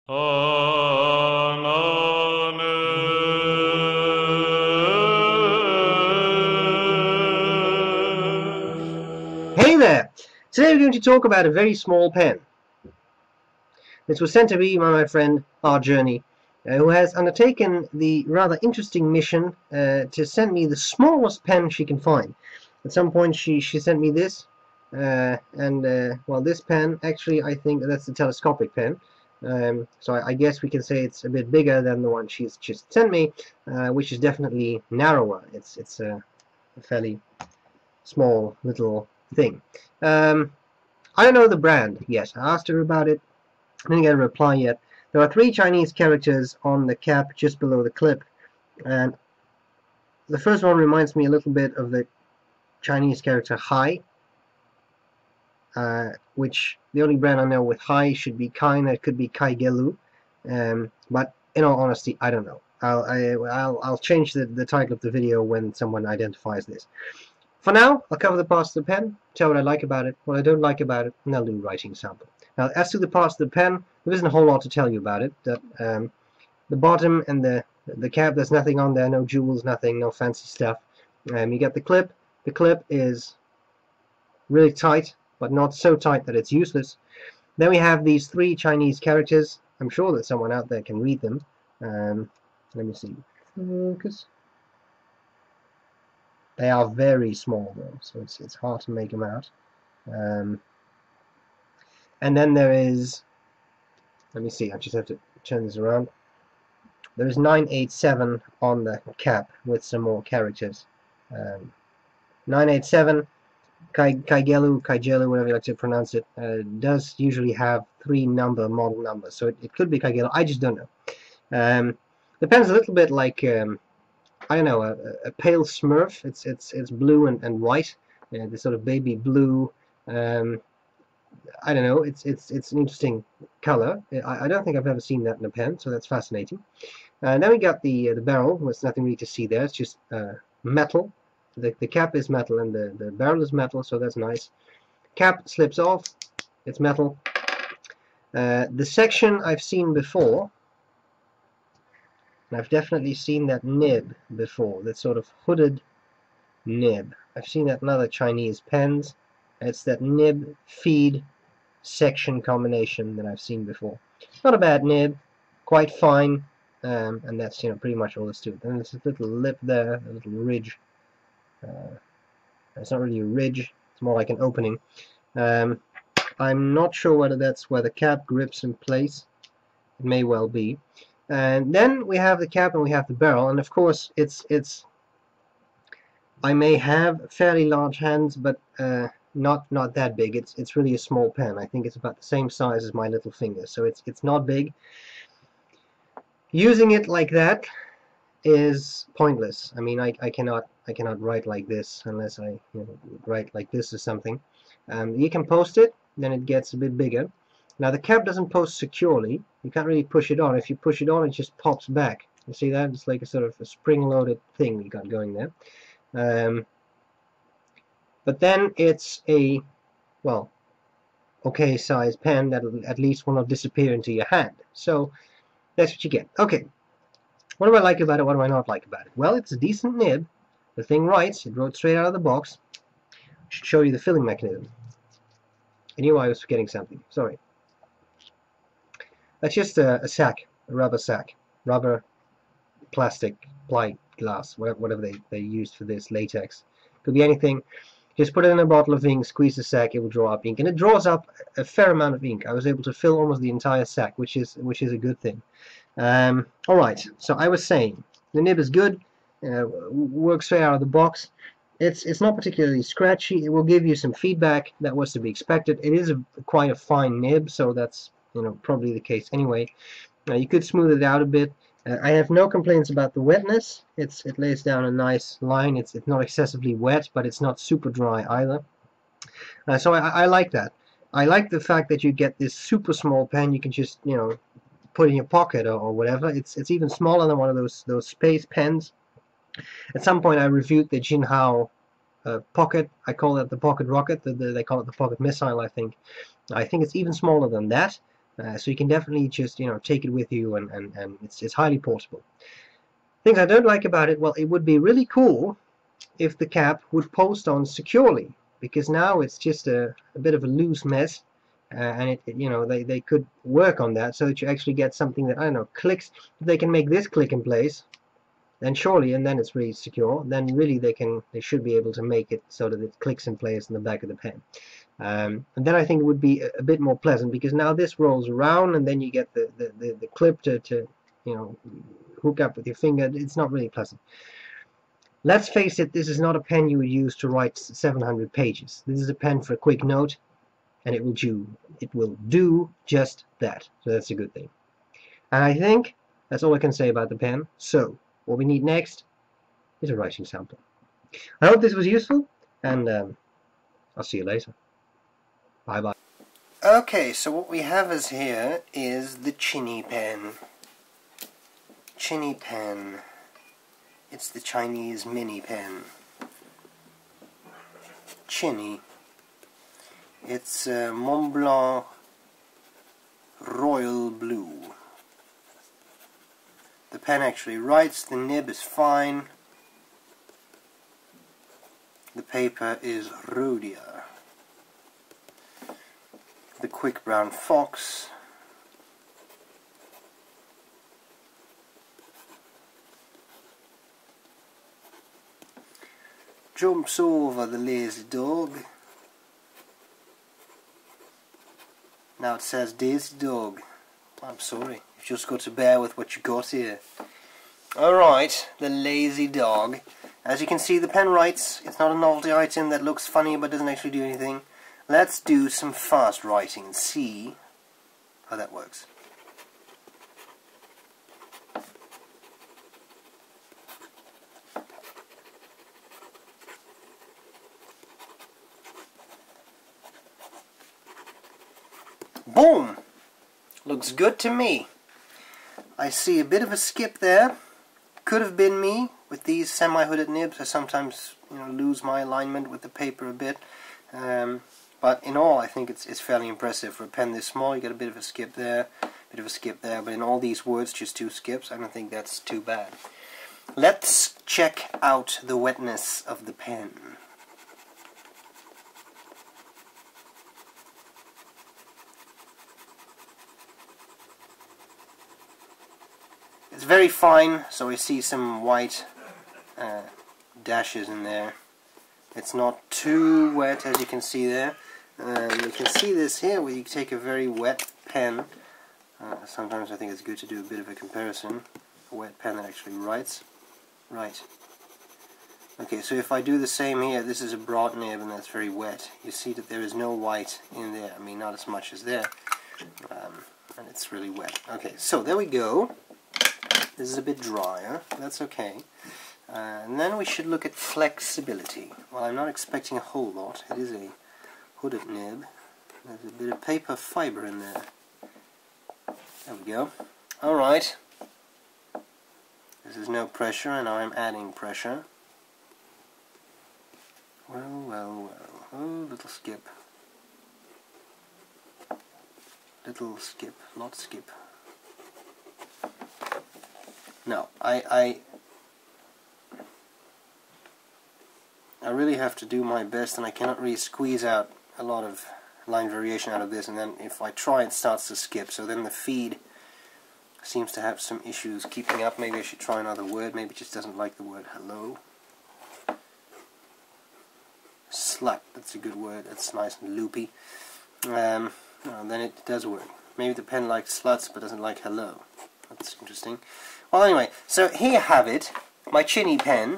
Hey there! Today we're going to talk about a very small pen. This was sent to me by my friend R.Journey, who has undertaken the rather interesting mission to send me the smallest pen she can find. At some point she sent me this, well, this pen, actually I think that's the telescopic pen. So I guess we can say it's a bit bigger than the one she's just sent me, which is definitely narrower. It's a fairly small little thing. I don't know the brand yet. I asked her about it. I didn't get a reply yet. There are 3 Chinese characters on the cap just below the clip, and the first one reminds me a little bit of the Chinese character Hai, which the only brand I know with Hai should be Kai, and it could be Kai Gelu, but in all honesty, I don't know. I'll change the title of the video when someone identifies this. For now, I'll cover the parts of the pen, tell what I like about it, what I don't like about it, and I'll do a writing sample. Now, as to the parts of the pen, there isn't a whole lot to tell you about it. The bottom and the cap, there's nothing on there, no jewels, nothing, no fancy stuff. You get the clip. The clip is really tight, but not so tight that it's useless. Then we have these 3 Chinese characters. I'm sure that someone out there can read them. Let me see. Focus. They are very small though, so it's hard to make them out. And then there is, let me see, I just have to turn this around. There is 987 on the cap with some more characters. 987, Kaigelu, whatever you like to pronounce it, does usually have 3 model numbers, so it could be Kaigelu, I just don't know. The pen's a little bit like, I don't know, a pale Smurf. It's blue and white, this sort of baby blue. I don't know. It's an interesting color. I don't think I've ever seen that in a pen, so that's fascinating. Then we got the barrel. There's nothing really to see there. It's just metal. The cap is metal and the barrel is metal, so that's nice. Cap slips off. It's metal. The section I've seen before. And I've definitely seen that nib before, that sort of hooded nib. I've seen that in other Chinese pens. It's that nib feed section combination that I've seen before. Not a bad nib, quite fine, and that's pretty much all there's to it. And there's a little lip there, a little ridge. It's not really a ridge, it's more like an opening. I'm not sure whether that's where the cap grips in place. It may well be. And then we have the cap and we have the barrel, and of course I may have fairly large hands, but not that big. It's really a small pen. I think it's about the same size as my little finger, so it's not big. Using it like that is pointless. I mean, I cannot write like this unless I write like this or something. You can post it, then it gets a bit bigger. Now the cap doesn't post securely. You can't really push it on. If you push it on, it just pops back. You see that? It's like a sort of a spring-loaded thing we got going there. But then it's a, well, okay size pen that at least will not disappear into your hand. So that's what you get. Okay. What do I like about it? What do I not like about it? Well, it's a decent nib. The thing writes. It wrote straight out of the box. I should show you the filling mechanism. I knew I was forgetting something. Sorry. That's just a sack, a rubber sack, rubber, plastic, glass, whatever they used for this, latex. Could be anything. Just put it in a bottle of ink, squeeze the sack, it will draw up ink, and it draws up a fair amount of ink. I was able to fill almost the entire sack, which is a good thing. All right, so I was saying the nib is good, works straight out of the box. It's not particularly scratchy. It will give you some feedback. That was to be expected. It is quite a fine nib, so that's probably the case anyway. You could smooth it out a bit. I have no complaints about the wetness. It lays down a nice line. It's not excessively wet, but it's not super dry either. So I like that. I like the fact that you get this super small pen you can just put in your pocket or whatever. It's even smaller than one of those space pens. At some point I reviewed the Jinhao Pocket. I call it the Pocket Rocket. They call it the Pocket Missile, I think. I think it's even smaller than that. So you can definitely just take it with you, and it's highly portable. Things I don't like about it, well, it would be really cool if the cap would post on securely, because now it's just a bit of a loose mess, and they could work on that so that you actually get something that, I don't know, clicks. If they can make this click in place, then surely, and then it's really secure, then really they should be able to make it so that it clicks in place in the back of the pen. And then I think it would be a bit more pleasant, because now this rolls around and then you get the clip to hook up with your finger. It's not really pleasant. Let's face it, this is not a pen you would use to write 700 pages. This is a pen for a quick note, and it will do just that. So that's a good thing. And I think that's all I can say about the pen. So what we need next is a writing sample. I hope this was useful, and I'll see you later. Bye bye. Okay, so what we have here is the Chini Pen. Chini Pen. It's the Chinese mini pen. Chini. It's Mont Blanc Royal Blue. The pen actually writes, the nib is fine. The paper is Rhodia. The quick brown fox. Jumps over the lazy dog. Now it says Daisy Dog. I'm sorry, you've just got to bear with what you got here. Alright, the lazy dog. As you can see, the pen writes. It's not a novelty item that looks funny but doesn't actually do anything. Let's do some fast writing and see how that works. Boom! Looks good to me. I see a bit of a skip there. Could have been me with these semi-hooded nibs. I sometimes lose my alignment with the paper a bit. But in all, I think it's fairly impressive. For a pen this small, you get a bit of a skip there, but in all these words, just 2 skips. I don't think that's too bad. Let's check out the wetness of the pen. It's very fine, so we see some white dashes in there. It's not too wet, as you can see there. You can see this here where you take a very wet pen. Sometimes I think it's good to do a bit of a comparison. A wet pen that actually writes. Right. Okay, so if I do the same here, this is a broad nib and that's very wet. You see that there is no white in there. I mean, not as much as there. And it's really wet. Okay, so there we go. This is a bit drier. That's okay. And then we should look at flexibility. Well, I'm not expecting a whole lot. It is a hooded nib. There's a bit of paper fiber in there. There we go. Alright. This is no pressure, and I'm adding pressure. Well, well, well. Oh, little skip. Little skip. Lot skip. No, I really have to do my best, and I cannot really squeeze out a lot of line variation out of this, and then if I try it starts to skip, so then the feed seems to have some issues keeping up. Maybe I should try another word. Maybe it just doesn't like the word hello. Slut, that's a good word. That's nice and loopy. Then it does work. Maybe the pen likes sluts but doesn't like hello. That's interesting. Well, anyway, so here you have it, my Chini pen.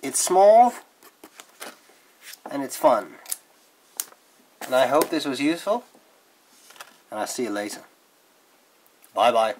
It's small, and it's fun. And I hope this was useful, and I'll see you later. Bye-bye.